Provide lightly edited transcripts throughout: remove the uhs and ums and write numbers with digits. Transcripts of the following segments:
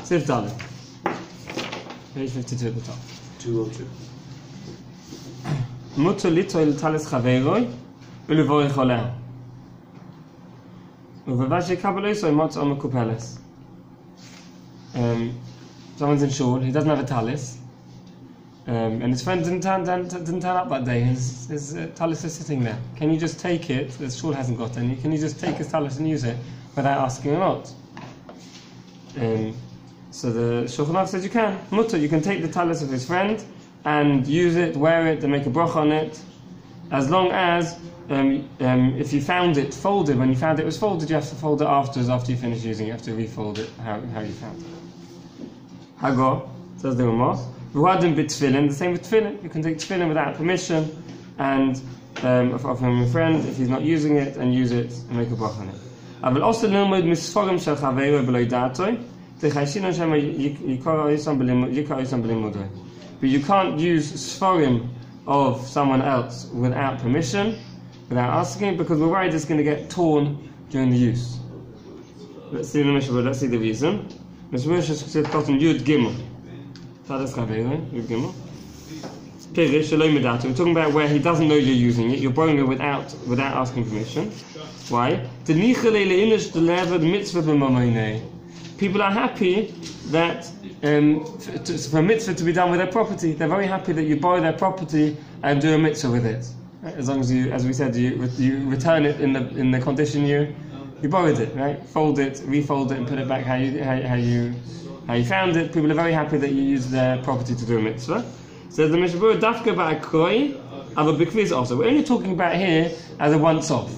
Sif Dalit. Page 52 at the top. 202. Mutter litoil talis chaveroi ulevorich oleh. Uvevashi kabbalosoi motz omakupeles. Someone's in shul, he doesn't have a talis. And his friend didn't turn up that day. His talis is sitting there. Can you just take it? The shul hasn't got any. Can you just take his talis and use it without asking him out? So the Shulchan Aruch says you can. Mutter, you can take the talis of his friend and use it, wear it, and make a bracha on it, as long as if you found it folded, when you found it was folded, you have to fold it afterwards. After you finish using it, you have to refold it how you found it. Hagor says the Ramah. V'huadim b'tfilin, the same with tefillin. You can take tefillin without permission and from a friend if he's not using it, and use it and make a bracha on it. Aval also lilmod misforim shel chaveiro b'lo datoi techayshino shema yikar yisam b'limudoi. But you can't use sforim of someone else without permission, without asking, because we're worried it's going to get torn during the use. Let's see the Mishnah. Let's see the reason. Mishnah says cotton Yud Gimel. We're talking about where he doesn't know you're using it. You're borrowing it without asking permission. Why? People are happy that for a mitzvah to be done with their property. They're very happy that you borrow their property and do a mitzvah with it. Right? As long as you, as we said, you return it in the condition you borrowed it. Right? Fold it, refold it, and put it back how you found it. People are very happy that you use their property to do a mitzvah. So the Mishnah dafka ba'akroi, aber b'kviz also. We're only talking about here as a once-off,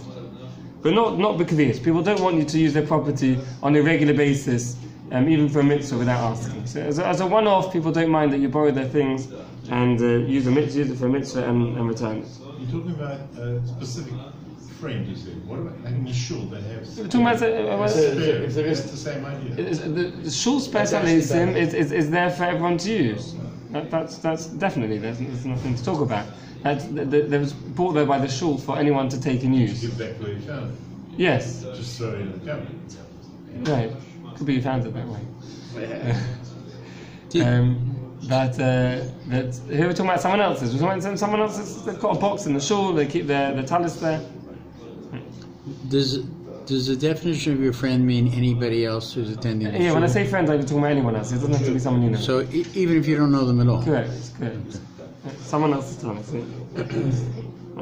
but not b'kviz. People don't want you to use their property on a regular basis, even for a mitzvah without asking. So as a one-off, people don't mind that you borrow their things and use it for a mitzvah and return it. You're talking about specific frame, you say. What about like in the shul that have? We're talking about if there is the same idea. The shul specialism is there for everyone to use. That's definitely there's nothing to talk about. That was brought there by the shul for anyone to take and use. Give back where you found it. Yes. Just throw it in the cabinet. Right. Could be you found it that way. But here we're talking about someone else's. We're talking about someone else's. They've got a box in the shul. They keep their talis there. Does the definition of your friend mean anybody else who's attending the shul? When I say friend, I'm talking about anyone else. It doesn't have to be someone you know. So even if you don't know them at all? Correct. Someone else's talis. I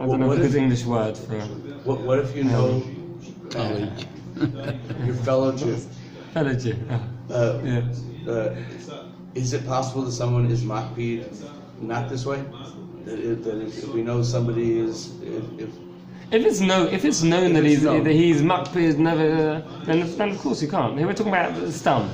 don't know if it's an English word for... What if you know your fellow Jew? Fellow Jew. Is it possible that someone is makpid not this way? That if we know somebody is... If it's known that he's makpid, never, then of course you can't. Here we're talking about stam.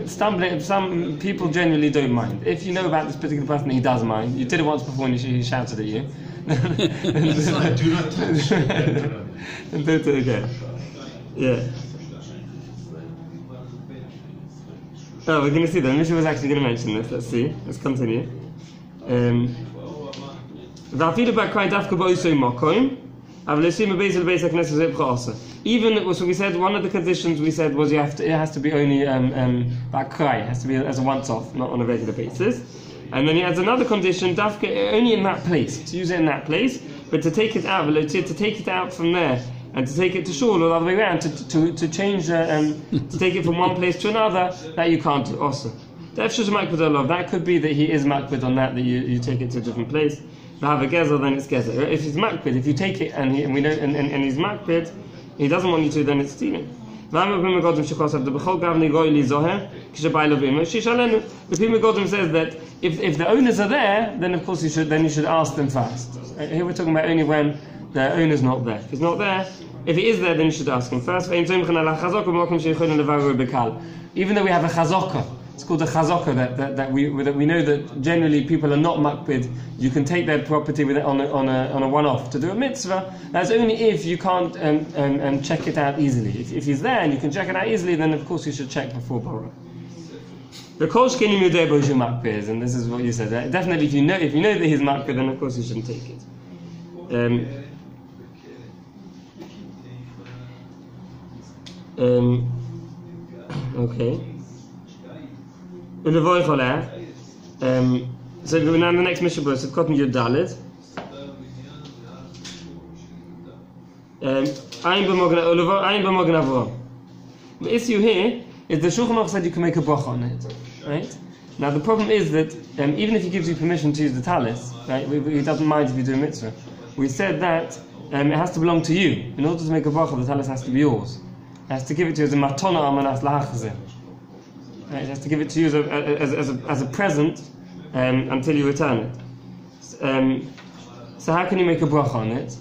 Stumbling, some people genuinely don't mind. If you know about this particular person, he does mind. You did it once before and he shouted at you. It's like, do not touch. And do it again. Yeah. Oh, we're going to see that. Misha was actually going to mention this. Let's see. Let's continue. Even so, we said one of the conditions we said was it has to be only bakrai, it has to be as a once-off, not on a regular basis. And then he adds another condition, dafka, only in that place, to use it in that place, but to take it out, to take it out from there and to take it to shul or the other way around, to change, to take it from one place to another, that you can't do also. That could be that he is makbid on that you take it to a different place. Have a gezer, then it's gezer. If he's makbid, if you take it and we know and he's makbid, he doesn't want you to, then it's stealing. The Pri Megadim says that if the owners are there, then of course you should ask them first. Here we're talking about only when the owner's not there. If he's not there, if he is there, then you should ask him first. Even though we have a chazaka, it's called a chazaka that we know that generally people are not makbid. You can take their property with it on a one-off to do a mitzvah. That's only if you can't check it out easily. If he's there and you can check it out easily, then of course you should check before borrow. The kol shkenim yudei bo shu makbid, and this is what you said. Definitely, if you know that he's makbid, then of course you shouldn't take it. Okay. So we're now in the next Mishnah verse. It's Kotten Yud Daled. Ein b'mogen Avraham. The issue here is the Shulchan Aruch said you can make a bracha on it, right? Now the problem is that even if he gives you permission to use the talis, right, he doesn't mind if you do a mitzvah. We said that it has to belong to you. In order to make a bracha, the talis has to be yours. It has to give it to you as a matona amanas lahachzeh. Right? It has to give it to you as a present until you return it. So how can you make a bracha on it?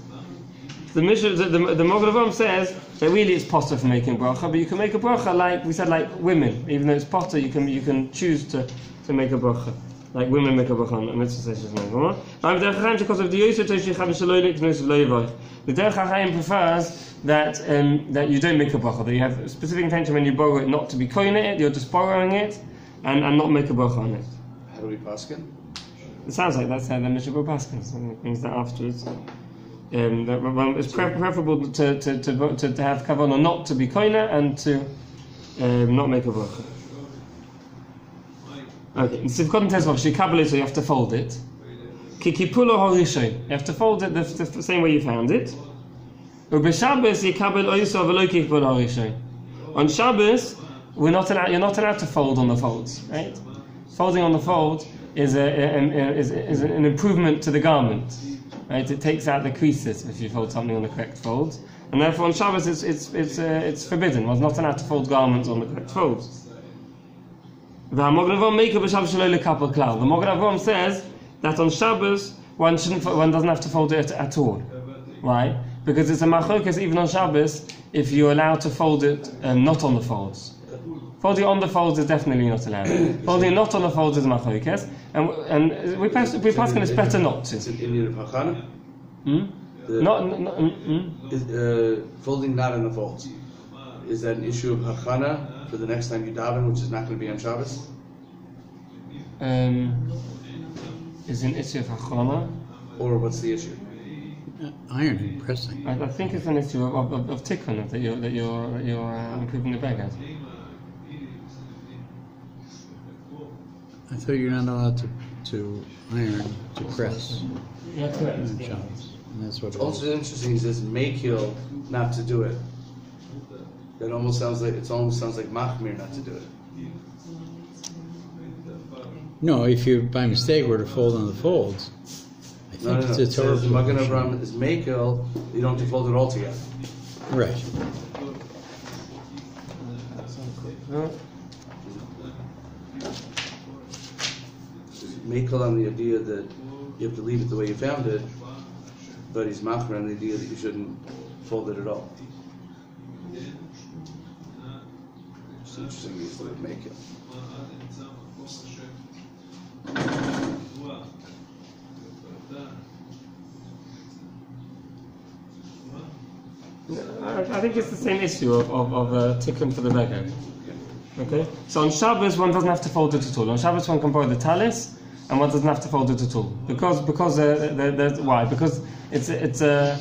The Mogen Avraham says that really it's potter for making bracha, but you can make a bracha like we said, like women. Even though it's potter, you can choose to make a bracha, like women make a bracha on mitzvah sessions. Because of the Derech HaChaim prefers that you don't make a bracha, that you have a specific intention when you borrow it not to be koine it, you're just borrowing it, and not make a bracha on it. How do we paskin? It sounds like that's how the Mishnah paskin. So it means that afterwards. It's preferable to have kavanah not to be koina and to not make a bracha. Okay, in Sivkot Tezvav shekabel, so you have to fold it. Kikipulo harishon, you have to fold it the same way you found it. Ubeshabbos yekabel oiso v'lo kikipulo harishon. On Shabbos, you're not allowed to fold on the folds, right? Folding on the fold is an improvement to the garment. Right, it takes out the creases if you fold something on the correct folds, and therefore on Shabbos it's forbidden. One's not allowed to fold garments on the correct folds. The Mogen Avraham says that on Shabbos one doesn't have to fold it at all. Why? Because it's a machlokas even on Shabbos if you're allowed to fold it not on the folds. Folding on the folds is definitely not allowed. Folding not on the folds is machlokas, and we pass it's better not to. Is it in your hachana? Folding not in the folds. Is that an issue of hachana for the next time you daven, which is not going to be on Shabbos? Is an issue of hachana, or what's the issue? Ironing, pressing. I think it's an issue of tikkun that you're improving the beggar. I thought you're not allowed to iron, to press. Yeah, correct. And that's what. Also interesting is this Kehilla not to do it. That almost sounds like machmir not to do it. No, if you by mistake were to fold on the folds, I think it's a Torah. The Mogen Avraham is Kehilla, you don't have to fold it all together. Right. Kehilla on the idea that you have to leave it the way you found it, but he's machmir on the idea that you shouldn't fold it at all. It's interesting use the word Kehilla. I think it's the same issue of tikkun for the beggar. Okay, so on Shabbos one doesn't have to fold it at all. On Shabbos one can borrow the talis, and one doesn't have to fold it at all. Because why? Because to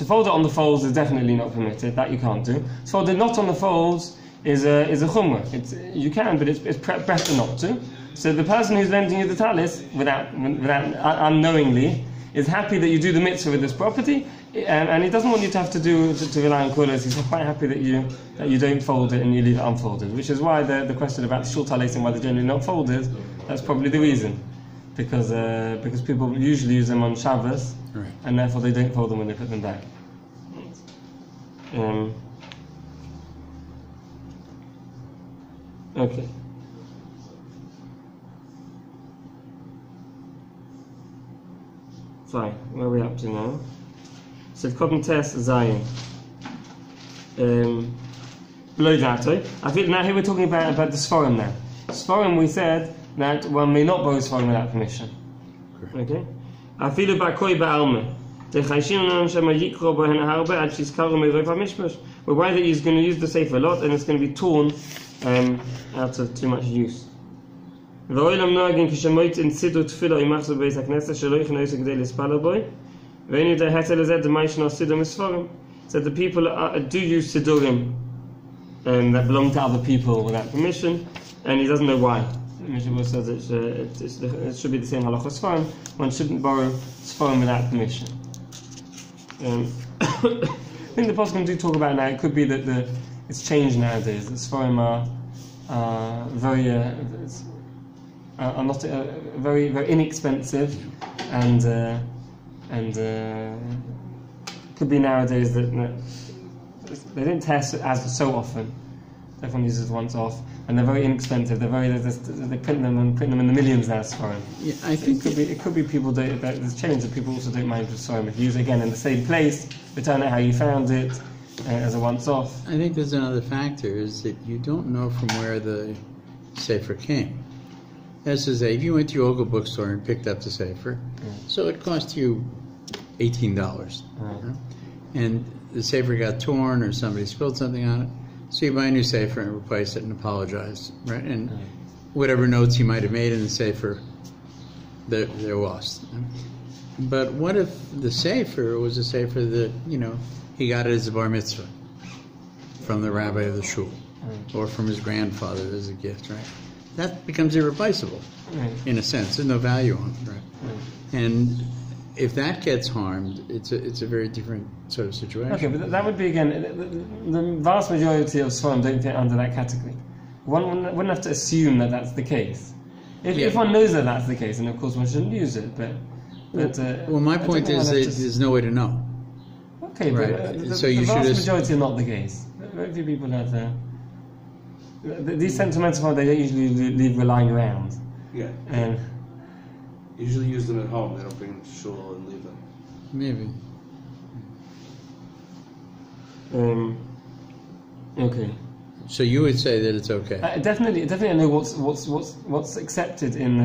fold it on the folds is definitely not permitted. That you can't do. To fold it not on the folds is a chumrah. You can, but it's better not to. So the person who's lending you the talis without unknowingly is happy that you do the mitzvah with this property, and he doesn't want you to have to rely on kulas. He's quite happy that you don't fold it and you leave it unfolded. Which is why the question about the shul talis and why they're generally not folded. That's probably the reason, because people usually use them on Shabbos, right, and therefore they don't fold them when they put them back. Okay. Fine. Where are we up to now? So Kotten Tes Zayin. Below that, I think now here we're talking about the Sforim now. Sforim, we said that one may not borrow Sforim without permission. Okay? Afilu ba'koi ba'alme. We're worried that he's going to use the sefer a lot and it's going to be torn out of too much use. So the people do use sidurim that belong to other people without permission, and he doesn't know why. Mishnah Berurah says it should be the same halacha sfarim. One shouldn't borrow sfarim without permission. I think the poskim do talk about now. It could be that it's changed nowadays. The sfarim are very are not very very inexpensive, and could be nowadays that they don't test as so often. Everyone uses once off, and they're very inexpensive. They print them in the millions now. Sfarim. Yeah, I think it could be people don't. There's change that people also don't mind with sfarim. If you use it again in the same place, return it how you found it as a once off. I think there's another factor is that you don't know from where the sefer came. As to say, if you went to your local bookstore and picked up the sefer, so it cost you $18, and the sefer got torn or somebody spilled something on it. So you buy a new sefer and replace it and apologize, right? And whatever notes you might have made in the sefer, they're lost. But what if the sefer was a sefer that, he got it as a bar mitzvah from the rabbi of the shul, or from his grandfather as a gift, right? That becomes irreplaceable, in a sense. There's no value on it, right? And if that gets harmed, it's a very different sort of situation. Okay, but that would be, again, the vast majority of sfarim don't fit under that category. One wouldn't have to assume that that's the case. If one knows that that's the case, then of course one shouldn't use it. But my point is that there's no way to know. Okay, right. But so the vast should majority are not the case. Very few people have these sentimental ones. They don't usually leave lying around. Yeah. And usually use them at home. They don't bring them to shul and leave them. Maybe. Okay. So you would say that it's okay? Definitely. I know what's accepted in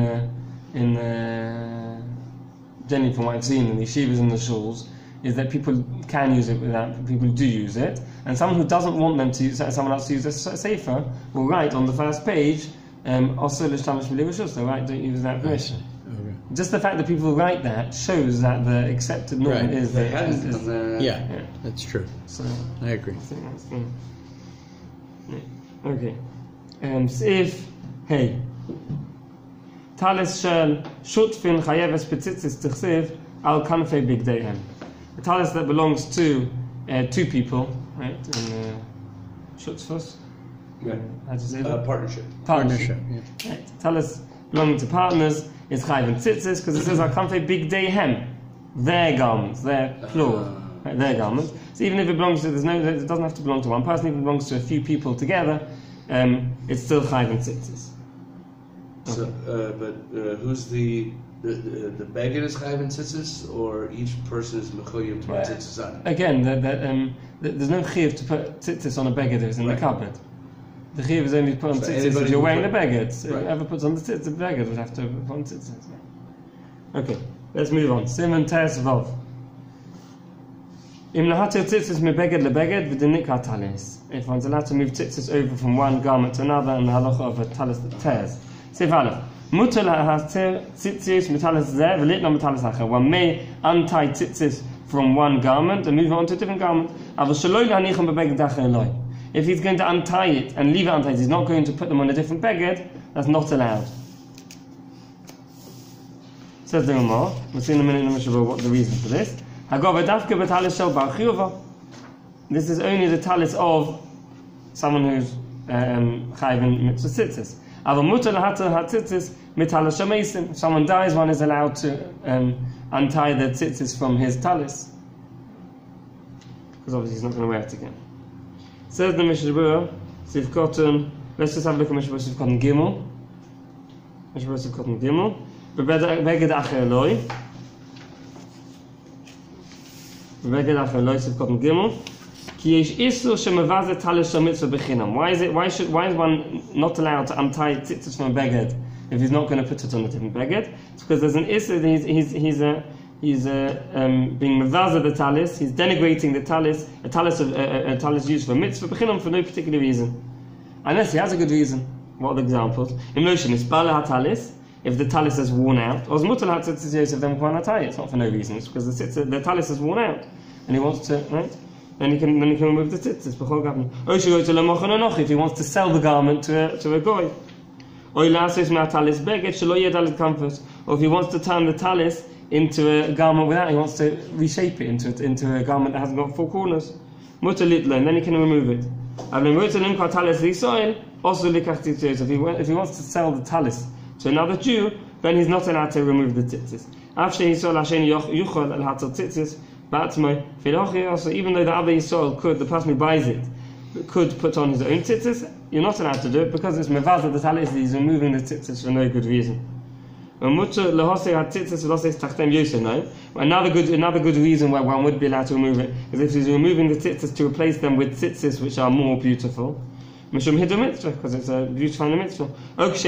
generally from what I've seen in the yeshivas and the shuls is that people can use it without. People do use it, and someone who doesn't want them to use someone else to use a sefer will write on the first page, "Osur l'shtamish b'li reshus." They write, "Don't use without permission." Okay. Just the fact that people write that shows that the accepted norm is that. Yeah, that's true. So I agree. I think that's okay. If talis shel shutfin chayeves petzitzis tichsev al kanfei bigdeihem. A talis that belongs to two people, right? And shutfus. Yeah. How do you say that? Partnership. Partnership. Yeah. Right. Talis belonging to partners is chayev and tzitzis because it says al kanfei bigdeihem, their garments, their plural, right, their garments. So even if it belongs to, it doesn't have to belong to one person. If it belongs to a few people together, it's still chayev and tzitzis. Okay. So, but who's the beggar is chayav and tzitzis, or each person is mechoyim to put tzitzis on? Again, there's no chiyuv to put tzitzis on a beggar that is in the cupboard. The chiyuv is only put on tzitzis if you're wearing the beggar. Whoever puts on the beggar would have to put on tzitzis. Okay, let's move on. Simon Tes Vav. Im lahatir tzitzis mebeged lebeged v'dinik ha-talis. If one's allowed to move tzitzis over from one garment to another, and the halacha of a talis that tears. Sif Aleph. Mutter lahatir tzitzis metalis zeh v'litna metalis acher. One may untie tzitzis from one garment and move it on to a different garment. Avol shaloi lahanicham bebeged acher eloi. If he's going to untie it and leave it untied, he's not going to put them on a different beged, that's not allowed. Says the Gemara. We'll see in a minute in the Mishnah what the reason for this. This is only the talis of someone who's chayiv in mitzvah tzitzis. If someone dies, one is allowed to untie the tzitzis from his talis, because obviously he's not going to wear it again. Says the Mishnah Berurah, let's just have a look at Mishnah Berurah Sivkotan Gimel. Mishnah Berurah Sivkotan Gimel. Beged acher eloi. Beged acher eloi Sivkotan Gimel. Ki yesh isur shemevazeh talis shel mitzvah bechinam. Why is one not allowed to untie tzitzis from a beged if he's not going to put it on a different beged? It's because there's an isur that he's being mevazeh the talis. He's denigrating the talis. A talis used for mitzvah bechinam for no particular reason, unless he has a good reason. What are the examples? Emotion is bala ha-talis. If the talis is worn out, or mutal ha-tzitzis yosef, then why not tie it? It's not for no reason. It's because the talis is worn out, and he wants to, right? Then he can remove the tzitzis. If he wants to sell the garment to a goy, Or if he wants to turn the talis into a garment without, he wants to reshape it into a garment that hasn't got four corners. Mutter little, and then he can remove it. If he wants to sell the talis to another Jew, then he's not allowed to remove the tzitzis. Also, even though the other Yisrael could, the person who buys it, could put on his own tzitzis, you're not allowed to do it because it's mevazah the talis, he's removing the tzitzis for no good reason. Another good reason why one would be allowed to remove it is if he's removing the tzitzis to replace them with tzitzis which are more beautiful. Because it's a beautiful mitzvah. If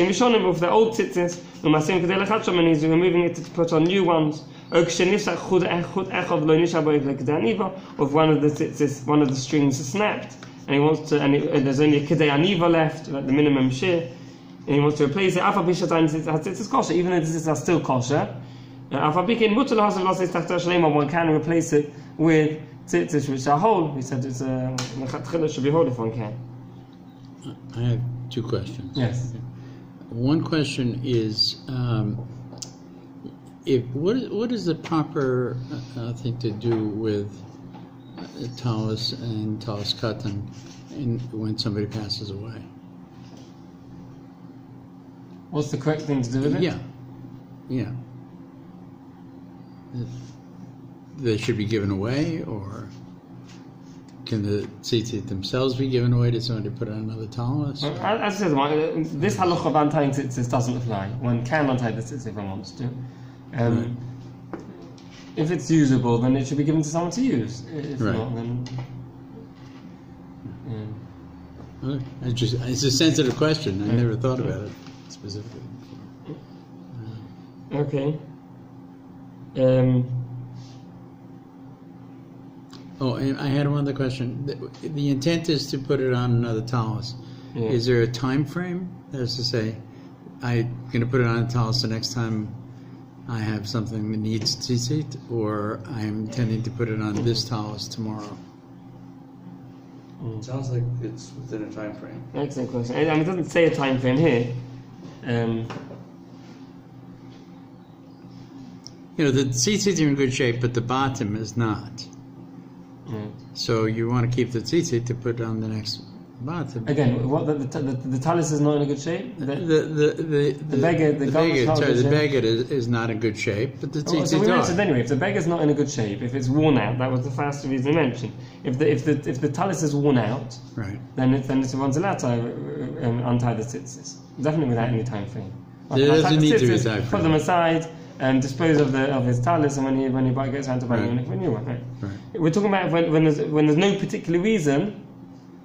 they're old tzitzis, and he's removing it to put on new ones. Or if one of the tzitzis, one of the strings is snapped, and he wants to, and there's only a kedei aniva left, like the minimum shear, and he wants to replace it. Even though the tzitzis are still kosher, one can replace it with tzitzis which are whole. We said it's a lechatchila should be whole if one can. I have two questions. Yes. One question is, what is the proper thing to do with talis and talis katan when somebody passes away? What's the correct thing to do with it? Yeah. They should be given away, or can the tzitzit themselves be given away to somebody to put on another talis? As I said, this halacha of untying tzitzis doesn't apply. One can untie the tzitzis if one wants to. If it's usable, then it should be given to someone to use. If not, then... It's a sensitive question. I never thought about it specifically before. Okay. And I had one other question. The intent is to put it on another talis. Yeah. Is there a time frame? That is to say, I'm going to put it on a talis the next time I have something that needs tzitzit, or I'm intending to put it on this talis tomorrow? It sounds like it's within a time frame. Excellent question. It doesn't say a time frame here. The tzitzit are in good shape, but the bottom is not. So you want to keep the tzitzit to put on the next bottom. Again, the talis is not in a good shape. The beged, the beged is not in good shape, but the tzitzit so we mentioned anyway. If the beged is not in a good shape, if it's worn out, that was the first reason we mentioned. If the talis is worn out, right, then one's allowed to untie the tzitzis, definitely without any time frame. There doesn't need to be a time frame. Put them aside and dispose of his talis, and when he gets around to buying a new one, right? We're talking about when there's no particular reason.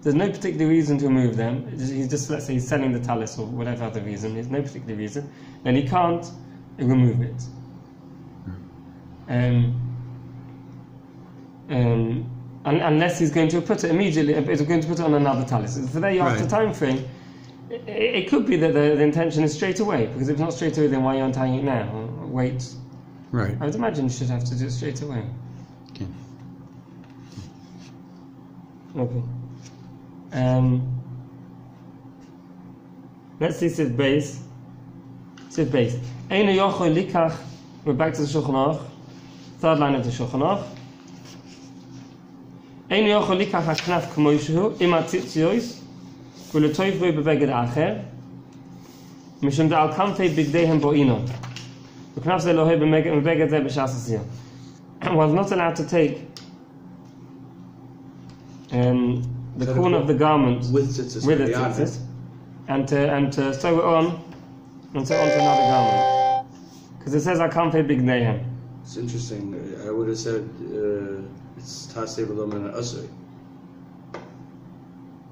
There's no particular reason to remove them. He's just, let's say, he's selling the talis or whatever other reason. There's no particular reason, then he can't remove it. Unless he's going to put it immediately, he's going to put it on another talis. For there, you have the time frame. It could be that the intention is straight away, because if not straight away, then why are you untying it now? Wait. Right. I would imagine you should have to do it straight away. Okay. Let's see Tzit base. Tzit base. Einu yochel likach. We're back to the Shulchan Aruch. Third line of the Shulchan Aruch. Einu yochel likach haknaf k'moishehu ima tzitzios v'letoiv boi bebeged acher mishum da'al kamfei bigdeihem bo'ino v'knaf ze lohei bebeged ze b'shas asiyah. One's not allowed to take the corner of the garment with tzitzis and to sew it on and sew it onto another garment, because it says I can't pay big neihem. It's interesting. I would have said it's tasei v'lo min asay.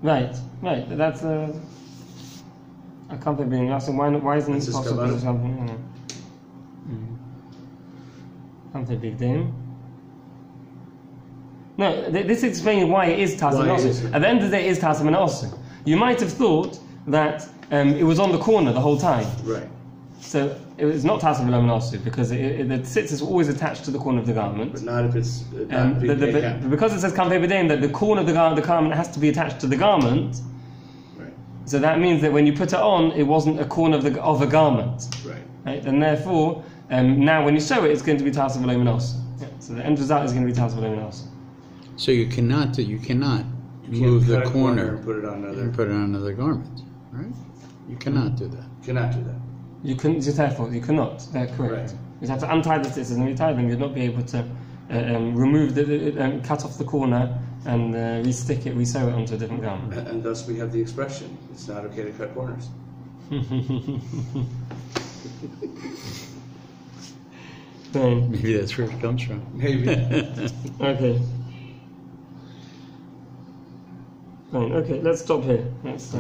Right. That's I can't pay big neihem. Why isn't it possible to do something? Can't pay big neihem. No, this is explaining why it is Tassim and Osir. At the end of the day, it is Tassim and Osir. You might have thought that it was on the corner the whole time. Right. So it was not Tassim and Osir because the tzitzis were always attached to the corner of the garment. But not if it's because it says Kamvei B'deim that the corner of the garment has to be attached to the garment. Right. So that means that when you put it on, it wasn't a corner of a garment. Right. And therefore, now when you sew it, it's going to be task of alomin also. So the end result is going to be task of alomin also. So you cannot You move can't the cut a corner and put it on another. and put it on another garment, right? You cannot do that. Cannot do that. You couldn't, just therefore, you cannot. Correct. Right. You'd have to untie the stitches and retie them. You'd not be able to remove cut off the corner and resew it onto a different garment. And thus we have the expression, it's not okay to cut corners. Fine. Maybe that's where it comes from. Maybe. Okay. Fine. Okay, let's stop here. Let's.